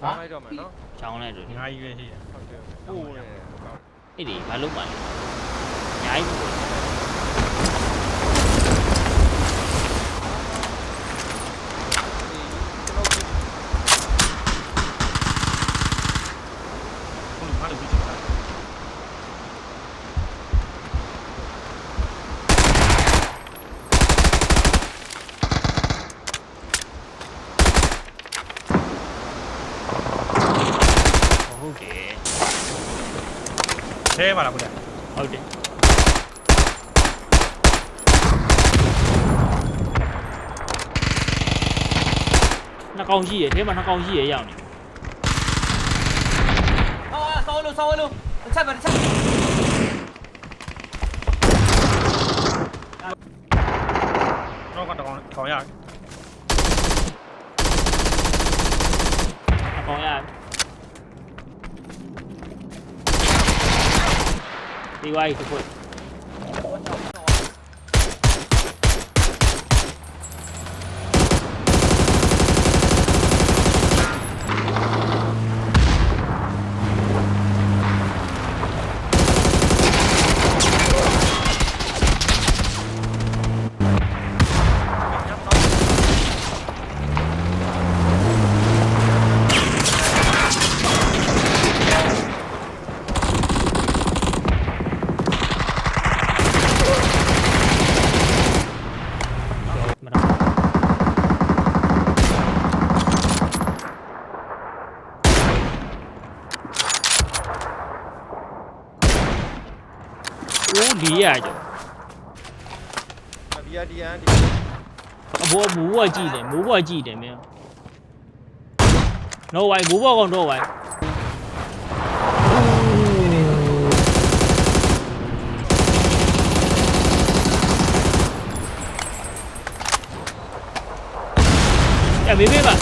လိုက်တော့မယ်နော် ချောင်းလိုက်တယ် ငါကြီးပဲရှိတယ် ဟုတ်ကဲ့ပို့နေတယ် အဲ့ဒီဘာလုပ်ပါလဲညာကြီးပို့ ခုနကလည်းပြီးချင်တာ ဟုတ်တယ် ထဲပါလားခုနက ဟုတ်တယ်နှစ်ကောင်ရှိရထဲမှာနှစ်ကောင်ရှိရရောက်နေ ဆောင်းလို့တစ်ချက်ပဲတစ်ချက် တော့ကတော့ခေါင်းရ နှစ်ကောင်ရဒီဝိုင်းတစ်ခွ မနာအိုးဒီရကြော ဒီယာဒီယာဒီ အဘောမူးဝကြည့်တယ်မိုးဘွားကြည့်တယ်မင်းတော့ဝိုင်းမိုးဘွားကောင်တော့ဝိုင်းမေးပါ